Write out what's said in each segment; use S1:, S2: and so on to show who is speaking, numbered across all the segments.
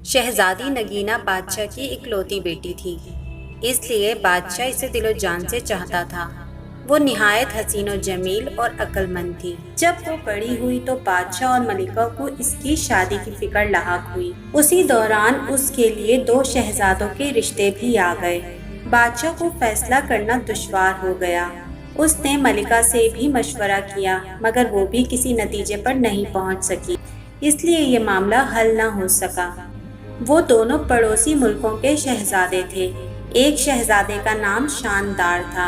S1: شہزادی نگینہ بادشاہ کی اکلوتی بیٹی تھی، اس لیے بادشاہ اسے دل و جان سے چاہتا تھا۔ وہ نہایت حسین و جمیل اور عقل مند تھی۔ جب وہ بڑی ہوئی تو بادشاہ اور ملکہ کو اس کی شادی کی فکر لاحق ہوئی۔ اسی دوران اس کے لیے 2 شہزادوں کے رشتے بھی آ گئے۔ بادشاہ کو فیصلہ کرنا دشوار ہو گیا۔ اس نے ملکہ سے بھی مشورہ کیا مگر وہ بھی کسی نتیجے پر نہیں پہنچ سکی، اس لیے یہ معاملہ حل نہ ہو سکا۔ وہ دونوں پڑوسی ملکوں کے شہزادے تھے۔ ایک شہزادے کا نام شاندار تھا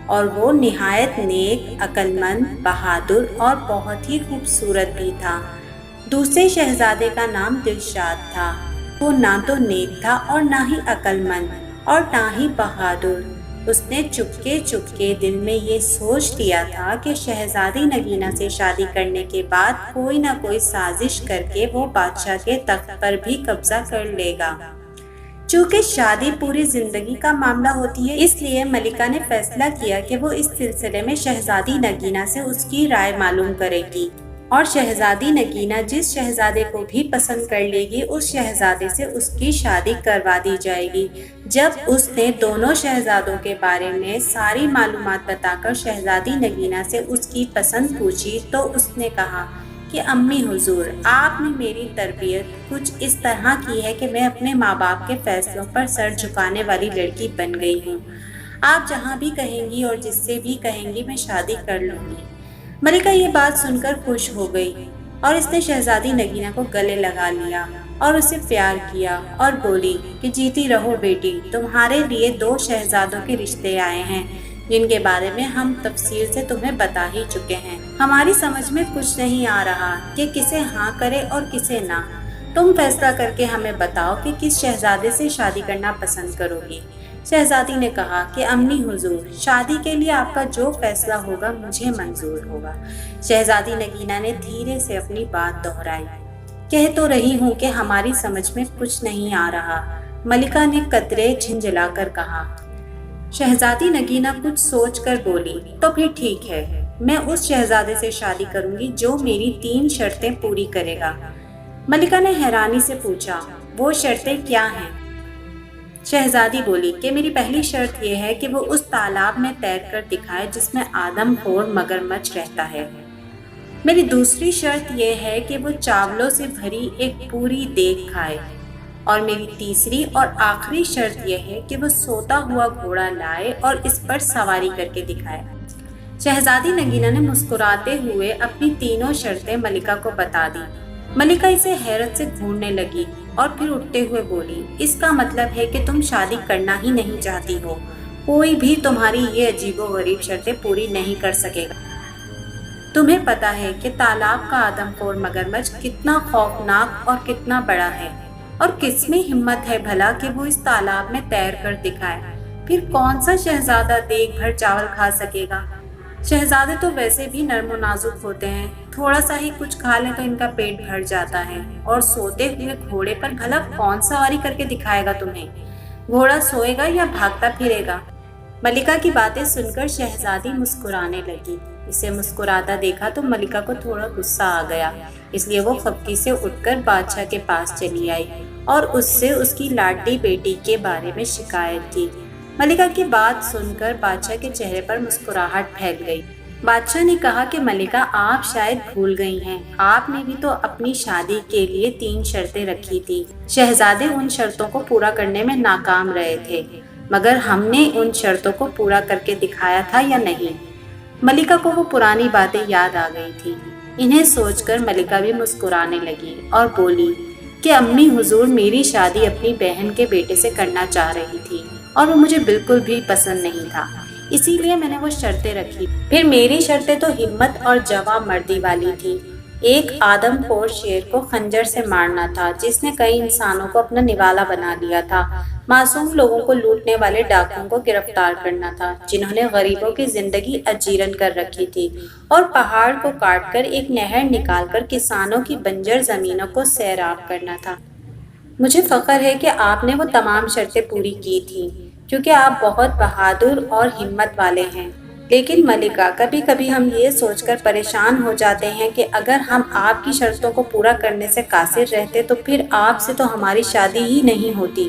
S1: اور وہ نہایت نیک، عقل مند، بہادر اور بہت ہی خوبصورت بھی تھا۔ دوسرے شہزادے کا نام دلشاد تھا۔ وہ نہ تو نیک تھا اور نہ ہی عقل مند اور نہ ہی بہادر۔ اس نے چپکے دل میں یہ سوچ لیا تھا کہ شہزادی نگینہ سے شادی کرنے کے بعد کوئی نہ کوئی سازش کر کے وہ بادشاہ کے تخت پر بھی قبضہ کر لے گا۔ چونکہ شادی پوری زندگی کا معاملہ ہوتی ہے، اس لیے ملکہ نے فیصلہ کیا کہ وہ اس سلسلے میں شہزادی نگینہ سے اس کی رائے معلوم کرے گی، اور شہزادی نگینہ جس شہزادے کو بھی پسند کر لے گی اس شہزادے سے اس کی شادی کروا دی جائے گی۔ جب اس نے دونوں شہزادوں کے بارے میں ساری معلومات بتا کر شہزادی نگینہ سے اس کی پسند پوچھی تو اس نے کہا کہ امی حضور، آپ نے میری تربیت کچھ اس طرح کی ہے کہ میں اپنے ماں باپ کے فیصلوں پر سر جھکانے والی لڑکی بن گئی ہوں۔ آپ جہاں بھی کہیں گی اور جس سے بھی کہیں گی میں شادی کر لوں گی۔ ملکہ یہ بات سن کر خوش ہو گئی اور اس نے شہزادی نگینہ کو گلے لگا لیا اور اسے پیار کیا اور بولی کہ جیتی رہو بیٹی، تمہارے لیے 2 شہزادوں کے رشتے آئے ہیں جن کے بارے میں ہم تفصیل سے تمہیں بتا ہی چکے ہیں۔ ہماری سمجھ میں کچھ نہیں آ رہا کہ کسے ہاں کرے اور کسے نہ۔ تم فیصلہ کر کے ہمیں بتاؤ کہ کس شہزادے سے شادی کرنا پسند کرو گی۔ شہزادی نے کہا کہ امی حضور، شادی کے لیے آپ کا جو فیصلہ ہوگا مجھے منظور ہوگا۔ شہزادی نگینہ نے دھیرے سے اپنی بات دہرائی۔ کہہ تو رہی ہوں کہ ہماری سمجھ میں کچھ نہیں آ رہا، ملکہ نے قدرے جھنجھلا کر کہا۔ شہزادی نگینہ کچھ سوچ کر بولی، تو پھر ٹھیک ہے، میں اس شہزادے سے شادی کروں گی جو میری 3 شرطیں پوری کرے گا۔ ملکہ نے حیرانی سے پوچھا، وہ شرطیں کیا ہیں؟ شہزادی بولی کہ میری پہلی شرط یہ ہے کہ وہ اس تالاب میں تیر کر دکھائے جس میں آدم خور مگرمچھ رہتا ہے۔ میری دوسری شرط یہ ہے کہ وہ چاولوں سے بھری ایک پوری دیگ کھائے، اور میری تیسری اور آخری شرط یہ ہے کہ وہ سوتا ہوا گھوڑا لائے اور اس پر سواری کر کے دکھائے۔ شہزادی نگینہ نے مسکراتے ہوئے اپنی تینوں شرطیں ملکہ کو بتا دی۔ ملکہ اسے حیرت سے گھورنے لگی اور پھر اٹھتے ہوئے بولی، اس کا مطلب ہے کہ تم شادی کرنا ہی نہیں چاہتی ہو۔ کوئی بھی تمہاری یہ عجیب و غریب شرطیں پوری نہیں کر سکے گا۔ تمہیں پتا ہے کہ تالاب کا آدم خور مگرمچھ کتنا خوفناک اور کتنا بڑا ہے، اور کس میں ہمت ہے بھلا کہ وہ اس تالاب میں تیر کر دکھائے؟ پھر کون سا شہزادہ دیگ بھر چاول کھا سکے گا؟ شہزادے تو ویسے بھی نرم و نازک ہوتے ہیں، تھوڑا سا ہی کچھ کھا لیں تو ان کا پیٹ بھر جاتا ہے، اور سوتے ہوئے گھوڑے پر بھلا کون سواری کر کے دکھائے گا تمہیں؟ گھوڑا سوئے گا یا بھاگتا پھرے گا؟ ملکہ کی باتیں سن کر شہزادی مسکرانے لگی۔ اسے مسکراتا دیکھا تو ملکہ کو تھوڑا غصہ آ گیا، اس لیے وہ خفگی سے اٹھ کر بادشاہ کے پاس چلی آئی اور اس سے اس کی لاڈلی بیٹی کے بارے میں شکایت کی۔ ملکہ کی بات سن کر بادشاہ کے چہرے پر مسکراہٹ پھیل گئی۔ بادشاہ نے کہا کہ ملکہ، آپ شاید بھول گئی ہیں، آپ نے بھی تو اپنی شادی کے لیے 3 شرطیں رکھی تھی۔ شہزادے ان شرطوں کو پورا کرنے میں ناکام رہے تھے، مگر ہم نے ان شرطوں کو پورا کر کے دکھایا تھا یا نہیں؟ ملکہ کو وہ پرانی باتیں یاد آ گئی تھی۔ انہیں سوچ کر ملکہ بھی مسکرانے لگی اور بولی کہ امی حضور، میری شادی اپنی بہن کے بیٹے سے کرنا چاہ رہی تھی اور وہ مجھے بالکل بھی پسند نہیں تھا، اسی لیے میں نے وہ شرطیں رکھی۔ پھر میری شرطیں تو ہمت اور جواں مردی والی تھی۔ ایک آدم خور شیر کو خنجر سے مارنا تھا جس نے کئی انسانوں کو اپنا نوالا بنا لیا تھا۔ معصوم لوگوں کو لوٹنے والے ڈاکوؤں کو گرفتار کرنا تھا جنہوں نے غریبوں کی زندگی اجیرن کر رکھی تھی، اور پہاڑ کو کاٹ کر ایک نہر نکال کر کسانوں کی بنجر زمینوں کو سیراب کرنا تھا۔ مجھے فخر ہے کہ آپ نے وہ تمام شرطیں پوری کی تھیں، کیونکہ آپ بہت بہادر اور ہمت والے ہیں۔ لیکن ملکہ، کبھی کبھی ہم یہ سوچ کر پریشان ہو جاتے ہیں کہ اگر ہم آپ کی شرطوں کو پورا کرنے سے قاصر رہتے تو پھر آپ سے تو ہماری شادی ہی نہیں ہوتی۔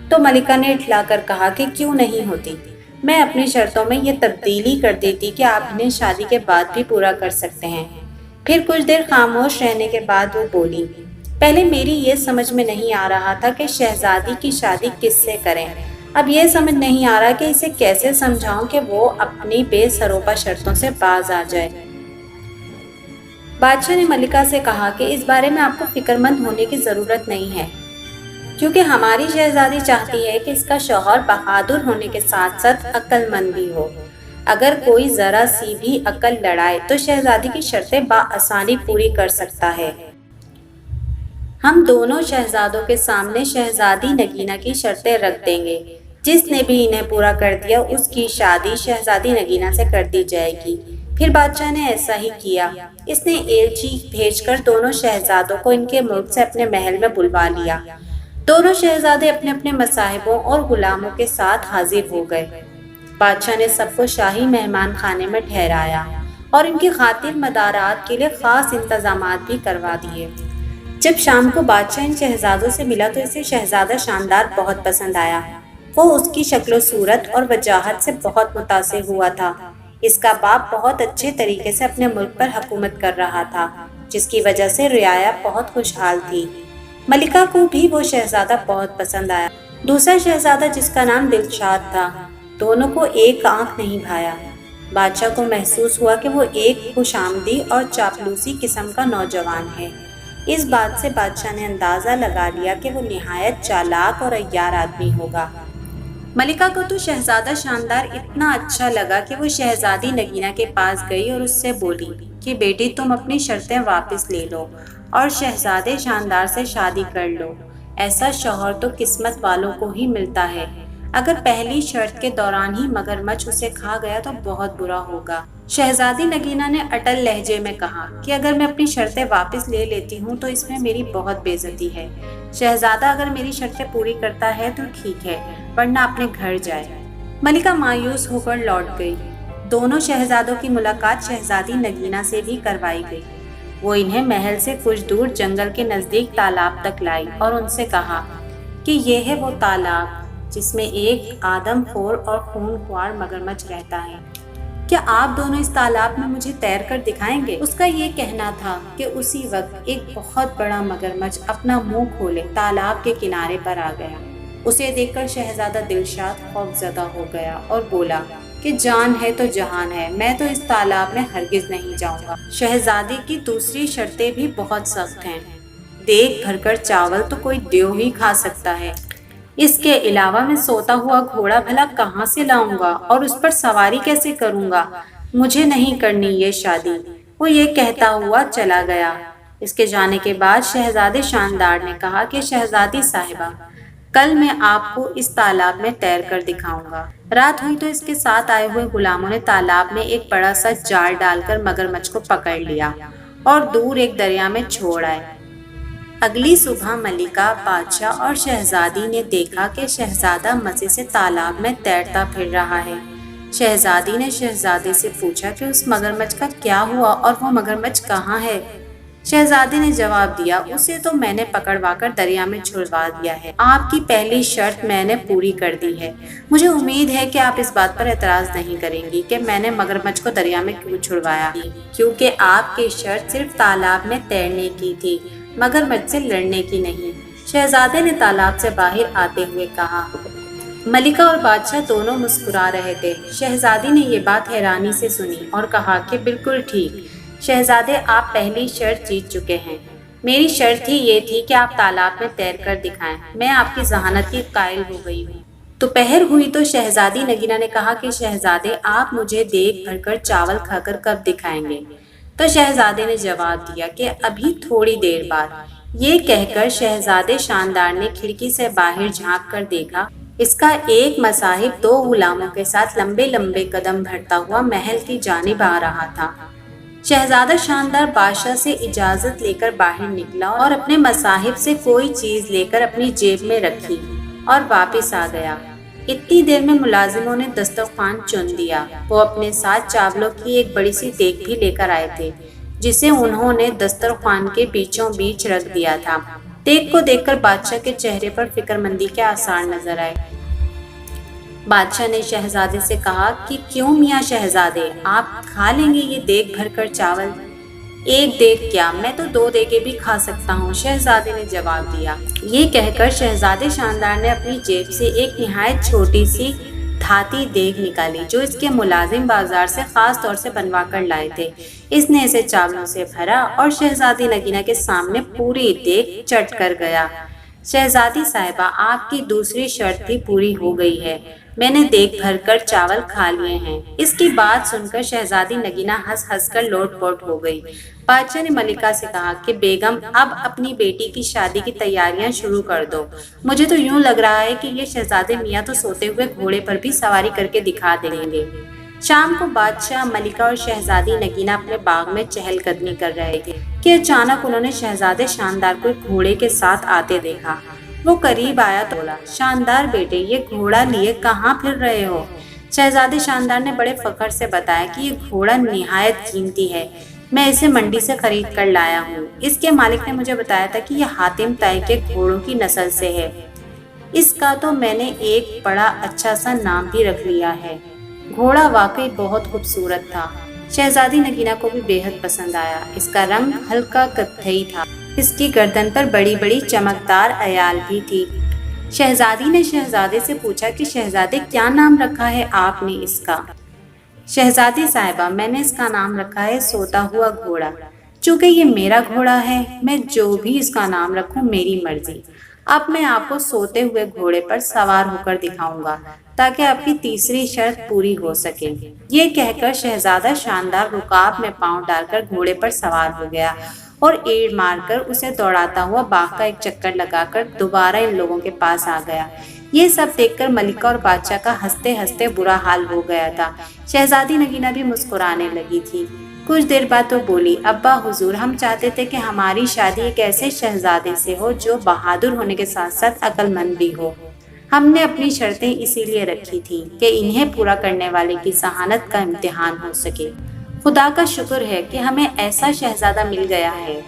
S1: تو ملکہ نے اٹھلا کر کہا کہ کیوں نہیں ہوتی؟ میں اپنی شرطوں میں یہ تبدیلی کر دیتی کہ آپ انہیں شادی کے بعد بھی پورا کر سکتے ہیں۔ پھر کچھ دیر خاموش رہنے کے بعد وہ بولی، پہلے میری یہ سمجھ میں نہیں آ رہا تھا کہ شہزادی کی شادی کس سے کریں۔ اب یہ سمجھ نہیں آ رہا کہ اسے کیسے سمجھاؤں کہ وہ اپنی بے سروپا شرطوں سے باز آ جائے۔ بادشاہ نے ملکہ سے کہا کہ اس بارے میں آپ کو فکر مند ہونے کی ضرورت نہیں ہے، کیونکہ ہماری شہزادی چاہتی ہے کہ اس کا شوہر بہادر ہونے کے ساتھ ساتھ عقل مند بھی ہو۔ اگر کوئی ذرا سی بھی عقل لڑائے تو شہزادی کی شرطیں بآسانی پوری کر سکتا ہے۔ ہم دونوں شہزادوں کے سامنے شہزادی نگینہ کی شرطیں رکھ دیں گے۔ جس نے بھی انہیں پورا کر دیا اس کی شادی شہزادی نگینہ سے کر دی جائے گی۔ پھر بادشاہ نے ایسا ہی کیا۔ اس نے ایلچی بھیج کر دونوں شہزادوں کو ان کے ملک سے اپنے محل میں بلوا لیا۔ دونوں شہزادے اپنے اپنے مصاحبوں اور غلاموں کے ساتھ حاضر ہو گئے۔ بادشاہ نے سب کو شاہی مہمان خانے میں ٹھہرایا اور ان کی خاطر مدارات کے لیے خاص انتظامات بھی کروا دیے۔ جب شام کو بادشاہ ان شہزادوں سے ملا تو اسے شہزادہ شاندار بہت پسند آیا۔ وہ اس کی شکل و صورت اور وجاہت سے بہت متاثر ہوا تھا۔ اس کا باپ بہت اچھے طریقے سے اپنے ملک پر حکومت کر رہا تھا، جس کی وجہ سے رعایا بہت خوشحال تھی۔ ملکہ کو بھی وہ شہزادہ بہت پسند آیا۔ دوسرا شہزادہ جس کا نام دلشاد تھا، دونوں کو ایک آنکھ نہیں بھایا۔ بادشاہ کو محسوس ہوا کہ وہ ایک خوش آمدی اور چاپلوسی قسم کا نوجوان ہے۔ اس بات سے بادشاہ نے اندازہ لگا لیا کہ وہ نہایت چالاک اور عیار آدمی ہوگا۔ ملکہ کو تو شہزادہ شاندار اتنا اچھا لگا کہ وہ شہزادی نگینہ کے پاس گئی اور اس سے بولی کہ بیٹی تم اپنی شرطیں واپس لے لو اور شہزادے شاندار سے شادی کر لو۔ ایسا شوہر تو قسمت والوں کو ہی ملتا ہے۔ اگر پہلی شرط کے دوران ہی مگرمچھ اسے کھا گیا تو بہت برا ہوگا۔ شہزادی نگینہ نے اٹل لہجے میں کہا کہ اگر میں اپنی شرطیں واپس لے لیتی ہوں تو اس میں میری بہت بے عزتی ہے۔ شہزادہ اگر میری شرطیں پوری کرتا ہے تو ٹھیک ہے، ورنہ اپنے گھر جائے۔ ملکہ مایوس ہو کر لوٹ گئی۔ دونوں شہزادوں کی ملاقات شہزادی نگینہ سے بھی کروائی گئی۔ وہ انہیں محل سے کچھ دور جنگل کے نزدیک تالاب تک لائی اور ان سے کہا کہ یہ ہے وہ تالاب جس میں ایک آدم خور اور خون خوار مگرمچھ رہتا ہے۔ کیا آپ دونوں اس تالاب میں مجھے تیر کر دکھائیں گے؟ اس کا یہ کہنا تھا کہ اسی وقت ایک بہت بڑا مگرمچھ اپنا منہ کھولے تالاب کے کنارے پر آ گیا۔ اسے دیکھ کر شہزادہ دلشاد خوفزدہ ہو گیا اور بولا کہ جان ہے تو جہان ہے، میں تو اس تالاب میں ہرگز نہیں جاؤں گا۔ شہزادی کی دوسری شرطیں بھی بہت سخت ہیں۔ دیگ بھر کر چاول تو کوئی دیو ہی کھا سکتا ہے۔ اس کے علاوہ میں سوتا ہوا گھوڑا بھلا کہاں سے لاؤں گا اور اس پر سواری کیسے کروں گا؟ مجھے نہیں کرنی یہ شادی۔ وہ یہ کہتا ہوا چلا گیا۔ اس کے جانے کے بعد شہزادے شاندار نے کہا کہ شہزادی صاحبہ، کل میں آپ کو اس تالاب میں تیر کر دکھاؤں گا۔ رات ہوئی تو اس کے ساتھ آئے ہوئے غلاموں نے تالاب میں ایک بڑا سا جال ڈال کر مگرمچھ کو پکڑ لیا اور دور ایک دریا میں چھوڑ آئے۔ اگلی صبح ملکہ، بادشاہ اور شہزادی نے دیکھا کہ شہزادہ مزے سے تالاب میں تیرتا پھر رہا ہے۔ شہزادی نے شہزادے سے پوچھا کہ اس مگرمچھ کا کیا ہوا اور وہ مگرمچھ کہاں ہے؟ شہزادے نے جواب دیا، اسے تو میں نے پکڑوا کر دریا میں چھڑوا دیا ہے۔ آپ کی پہلی شرط میں نے پوری کر دی ہے۔ مجھے امید ہے کہ آپ اس بات پر اعتراض نہیں کریں گی کہ میں نے مگرمچھ کو دریا میں کیوں چھڑوایا، کیونکہ آپ کی شرط صرف تالاب میں تیرنے کی تھی، مگرمچھ سے لڑنے کی نہیں۔ شہزادے نے تالاب سے باہر آتے ہوئے کہا۔ ملکہ اور بادشاہ دونوں مسکرا رہے تھے۔ شہزادی نے یہ بات حیرانی سے سنی اور کہا کہ بالکل ٹھیک، شہزادے آپ پہلی شرط جیت چکے ہیں۔ میری شرط ہی یہ تھی کہ آپ تالاب میں تیر کر دکھائیں۔ میں آپ کی ذہانت کی قائل ہو گئی ہوں۔ دوپہر ہوئی تو شہزادی نگینہ نے کہا کہ شہزادے آپ مجھے دیگ بھر کر چاول کھا کر کب دکھائیں گے؟ تو شہزادے نے جواب دیا کہ ابھی تھوڑی دیر بعد۔ یہ کہہ کر شہزادے شاندار نے کھڑکی سے باہر جھانک کر دیکھا۔ اس کا ایک مصاحب دو غلاموں کے ساتھ لمبے لمبے قدم بڑھتا ہوا محل کی جانب آ رہا تھا۔ شہزادہ شاندار بادشاہ سے اجازت لے کر باہر نکلا اور اپنے مصاحب سے کوئی چیز لے کر اپنی جیب میں رکھی اور واپس آ گیا۔ اتنی دیر میں ملازموں نے دسترخوان چن دیا۔ وہ اپنے ساتھ چاولوں کی ایک بڑی سی دیگ بھی لے کر آئے تھے، جسے انہوں نے دسترخوان کے بیچوں بیچ رکھ دیا تھا۔ دیگ کو دیکھ کر بادشاہ کے چہرے پر فکر مندی کے آثار نظر آئے۔ بادشاہ نے شہزادے سے کہا کہ کیوں میاں شہزادے، آپ کھا لیں گے یہ دیگ بھر کر چاول؟ ایک دیگ کیا، میں تو 2 دیگیں بھی کھا سکتا ہوں، شہزادے نے جواب دیا۔ یہ کہہ کر شہزادے شاندار نے اپنی جیب سے ایک نہایت چھوٹی سی دھاتی دیگ نکالی، جو اس کے ملازم بازار سے خاص طور سے بنوا کر لائے تھے۔ اس نے اسے چاولوں سے بھرا اور شہزادی نگینہ کے سامنے پوری دیگ چٹ کر گیا۔ شہزادی صاحبہ، آپ کی دوسری شرط بھی پوری ہو گئی ہے، میں نے دیگ بھر کر چاول کھا لیے ہیں۔ اس کی بات سن کر شہزادی نگینہ ہنس ہنس کر لوٹ پوٹ ہو گئی۔ بادشاہ نے ملکہ سے کہا کہ بیگم، اب اپنی بیٹی کی شادی کی تیاریاں شروع کر دو۔ مجھے تو یوں لگ رہا ہے کہ یہ شہزادے میاں تو سوتے ہوئے گھوڑے پر بھی سواری کر کے دکھا دیں گے۔ شام کو بادشاہ، ملکہ اور شہزادی نگینہ اپنے باغ میں چہل قدمی کر رہے تھے کہ اچانک انہوں نے شہزادے شاندار کو ایک گھوڑے کے ساتھ آتے دیکھا۔ وہ قریب آیا تو بولا، شاندار بیٹے، یہ گھوڑا لیے کہاں پھر رہے ہو؟ شہزادے شاندار نے بڑے فخر سے بتایا کہ یہ گھوڑا نہایت قیمتی ہے، میں اسے منڈی سے خرید کر لایا ہوں۔ اس کے مالک نے مجھے بتایا تھا کہ یہ حاتم طائی کے گھوڑوں کی نسل سے ہے۔ اس کا تو میں نے ایک بڑا اچھا سا نام بھی رکھ لیا ہے۔ گھوڑا واقعی بہت خوبصورت تھا۔ شہزادی نگینہ کو بھی بے حد پسند آیا۔ اس کا رنگ ہلکا کتھئی تھا، اس کی گردن پر بڑی بڑی چمکدار ایال بھی تھی۔ شہزادی نے شہزادے سے پوچھا کہ شہزادے، کیا نام رکھا ہے آپ نے اس کا؟ شہزادی صاحبہ، میں نے اس کا نام رکھا ہے سوتا ہوا گھوڑا۔ چونکہ یہ میرا گھوڑا ہے، میں جو بھی اس کا نام رکھوں میری مرضی۔ اب میں آپ کو سوتے ہوئے گھوڑے پر سوار ہو کر دکھاؤں گا تاکہ آپ کی تیسری شرط پوری ہو سکے۔ یہ کہہ کر شہزادہ شاندار رکاب میں پاؤں ڈال کر گھوڑے پر سوار ہو گیا اور ایڑ مار کر اسے دوڑاتا ہوا باغ کا ایک چکر لگا کر دوبارہ ان لوگوں کے پاس آ گیا۔ یہ سب دیکھ کر ملکہ اور بادشاہ کا ہنستے ہنستے برا حال ہو گیا تھا۔ شہزادی نگینہ بھی مسکرانے لگی تھی۔ کچھ دیر بعد وہ بولی، ابا حضور، ہم چاہتے تھے کہ ہماری شادی ایک ایسے شہزادے سے ہو جو بہادر ہونے کے ساتھ ساتھ عقل مند بھی ہو۔ ہم نے اپنی شرطیں اسی لیے رکھی تھیں کہ انہیں پورا کرنے والے کی ذہانت کا امتحان ہو سکے۔ خدا کا شکر ہے کہ ہمیں ایسا شہزادہ مل گیا ہے۔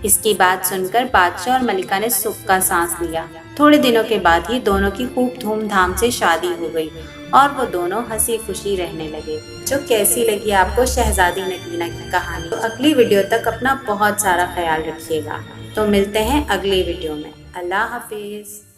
S1: اس کی بات سن کر بادشاہ اور ملکہ نے سکھ کا سانس لیا۔ تھوڑے دنوں کے بعد ہی دونوں کی خوب دھوم دھام سے شادی ہو گئی اور وہ دونوں ہنسی خوشی رہنے لگے۔ جو کیسی لگی آپ کو شہزادی نگینہ کی کہانی؟ تو اگلی ویڈیو تک اپنا بہت سارا خیال رکھیے گا۔ تو ملتے ہیں اگلی ویڈیو میں۔ اللہ حافظ۔